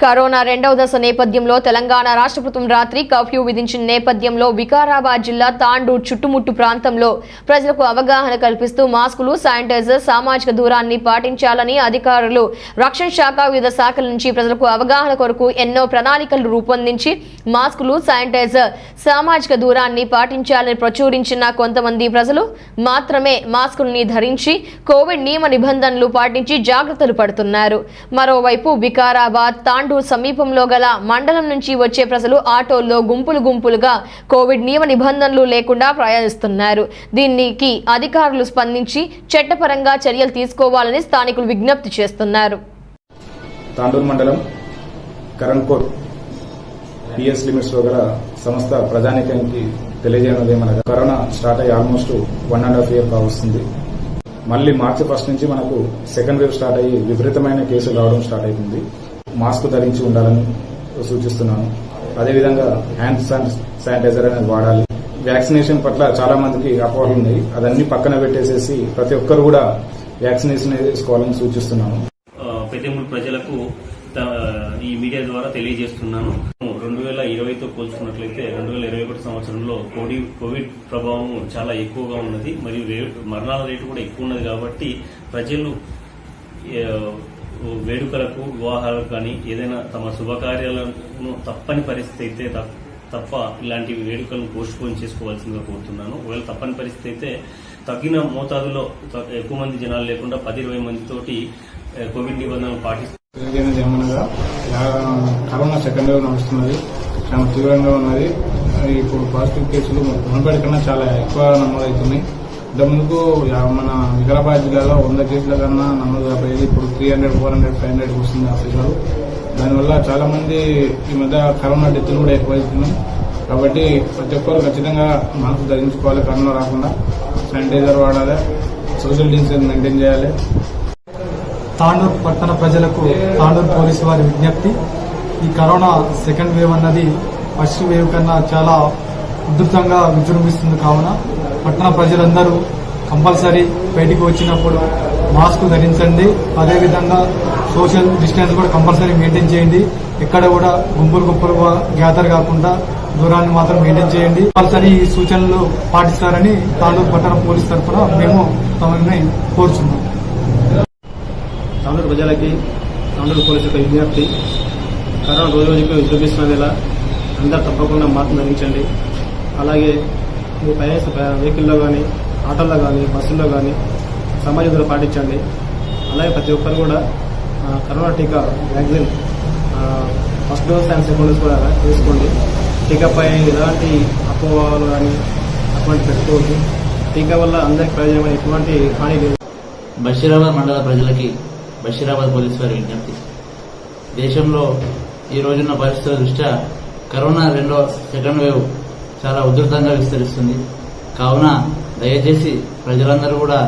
Corona రెండవ దశ నేపథ్యంలో తెలంగాణ రాష్ట్ర ప్రభుత్వం రాత్రి కర్ఫ్యూ విధించిన నేపథ్యంలో వికారాబాద్ జిల్లా తాండూర్ చుట్టుముట్టు ప్రాంతంలో ప్రజలకు అవగాహన కల్పిస్తూ మాస్కులు, శానిటైజర్, సామాజిక దూరాన్ని పాటించాలని అధికారులు, రక్షణ శాఖ వివిధ శాఖల నుంచి ప్రజలకు అవగాహన కొరకు ఎన్నో ప్రణాళికలు రూపొందించి మాస్కులు, శానిటైజర్, సామాజిక దూరాన్ని పాటించాలని ప్రచురించిన కొంతమంది ప్రజలు మాత్రమే మాస్కుల్ని ధరించి కోవిడ్ నియమ నిబంధనలు పాటించి జాగ్రత్తలు పడుతున్నారు. మరోవైపు వికారాబాద్ తాండూర్ సమీపంలో గల మండలం నుంచి వచ్చే ప్రజలు ఆటోల్లో గుంపులుగా కోవిడ్ నియమ నిబంధనలు లేకుండా ప్రయాణిస్తున్నారు. దీనికి అధికారులు స్పందించి చట్టపరంగా చర్యలు తీసుకోవాలని స్థానికులు విజ్ఞప్తి చేస్తున్నారు. తాండూర్ మండలం కరణ్కోట్ పిఎస్ లిమిట్స్ లో గల సంస్థ ప్రజానీకానికి తెలియజేయనదేమనగా కరోనా స్టార్ట్ అయ్యి ఆల్మోస్ట్ 1.5 year కావస్తుంది. మళ్ళీ March 1 నుంచి మనకు సెకండ్ వేవ్ స్టార్ట్ అయ్యి విపరీతమైన కేసులు రావడం స్టార్ట్ అవుతుంది. మాస్క్ ధరించి ఉండాలని సూచిస్తున్నాను. అదేవిధంగా హ్యాండ్ శానిటైజర్ అనేది వాడాలి. వ్యాక్సినేషన్ పట్ల చాలా మందికి అపోహలు ఉన్నాయి. అదన్నీ పక్కన పెట్టేసేసి ప్రతి ఒక్కరు కూడా వ్యాక్సినేషన్ వేసుకోవాలని సూచిస్తున్నాను. పెద్దమూడు ప్రజలకు ఈ మీడియా ద్వారా తెలియజేస్తున్నాను. 2020తో పోల్చుకున్నట్లయితే 2021 సంవత్సరంలో కోవిడ్ ప్రభావం చాలా ఎక్కువగా ఉన్నది మరియు మరణాల రేటు కూడా ఎక్కువ ఉన్నది. కాబట్టి ప్రజలు వేడుకలకు, వివాహాలకు కానీ ఏదైనా తమ శుభకార్యాలను తప్పని పరిస్థితి అయితే తప్ప ఇలాంటి వేడుకలను పోస్ట్పోన్ చేసుకోవాల్సిందిగా కోరుతున్నాను. ఒకవేళ తప్పని పరిస్థితి అయితే తగిన మోతాదులో ఎక్కువ మంది జనాలు లేకుండా 10-20 మందితోటి కోవిడ్ నిబంధనలు పాటిస్తారు. ఏమనగా కరోనా సెకండ్ వేవ్ నడుస్తున్నది, చాలా తీవ్రంగా ఉన్నది. ఇప్పుడు పాజిటివ్ కేసులు మునుపటి కన్నా చాలా ఎక్కువ నమోదవుతున్నాయి. ఇంతకుముందుకు మన వికారాబాద్ జిల్లాలో 100 కేసుల కన్నా నమోదు అయిపోయింది. ఇప్పుడు 300, 400, 500 వస్తుంది ఆ ఫిగర్. దానివల్ల చాలా మంది ఈ మధ్య కరోనా డెత్లు కూడా ఎక్కువవుతున్నాయి. కాబట్టి ప్రతి ఒక్కరు ఖచ్చితంగా మాస్క్ ధరించుకోవాలి. కరోనా రాకుండా శానిటైజర్ వాడాలి, సోషల్ డిస్టెన్స్ మెయింటైన్ చేయాలి. తాండూర్ పట్టణ ప్రజలకు తాండూర్ పోలీసు వారి విజ్ఞప్తి, ఈ కరోనా సెకండ్ వేవ్ అన్నది ఫస్ట్ వేవ్ కన్నా చాలా ఉధృతంగా విజృంభిస్తుంది. కావున పట్టణ ప్రజలందరూ కంపల్సరీ బయటికి వచ్చినప్పుడు మాస్క్ ధరించండి. అదేవిధంగా సోషల్ డిస్టెన్స్ కూడా కంపల్సరీ మెయింటైన్ చేయండి. ఎక్కడ కూడా గుంపులుగా గ్యాదర్ కాకుండా దూరాన్ని మాత్రం మెయింటైన్ చేయండి. కంపల్సరీ ఈ సూచనలు పాటిస్తారని తాండూర్ పట్టణ పోలీసు తరఫున మేము తమని కోరుచున్నాం. తాండూరు ప్రజలకి తాండూరు పోలీసు యొక్క విజ్ఞప్తి, కరోనా రోజుకు విజృంభిస్తున్న వేళ అందరూ తప్పకుండా మాస్క్ ధరించండి. అలాగే మీ వెహికల్లో కానీ, ఆటోల్లో కానీ, బస్సుల్లో కానీ సామాజిక దూరం పాటించండి. అలాగే ప్రతి ఒక్కరు కూడా కరోనా టీకా vaccine first dose and second dose కూడా తీసుకోండి. టీకాపై ఎలాంటి అపోహలు కానీ అటువంటి పెట్టుకోవద్దు. టీకా వల్ల అందరికి ప్రయోజనమైన ఎటువంటి హాని లేదు. బషీరాబాద్ మండల ప్రజలకి బషీరాబాద్ పోలీసు వారి విజ్ఞప్తి, దేశంలో ఈ రోజున్న పరిస్థితుల దృష్ట్యా కరోనా సెకండ్ వేవ్ చాలా ఉధృతంగా విస్తరిస్తుంది. కావున దయచేసి ప్రజలందరూ కూడా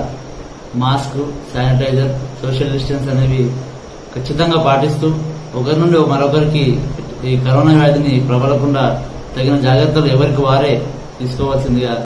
మాస్క్, శానిటైజర్, సోషల్ డిస్టెన్స్ అనేవి ఖచ్చితంగా పాటిస్తూ ఒకరి నుండి మరొకరికి ఈ కరోనా వ్యాధిని ప్రబలకుండా తగిన జాగ్రత్తలు ఎవరికి వారే తీసుకోవాల్సిందిగా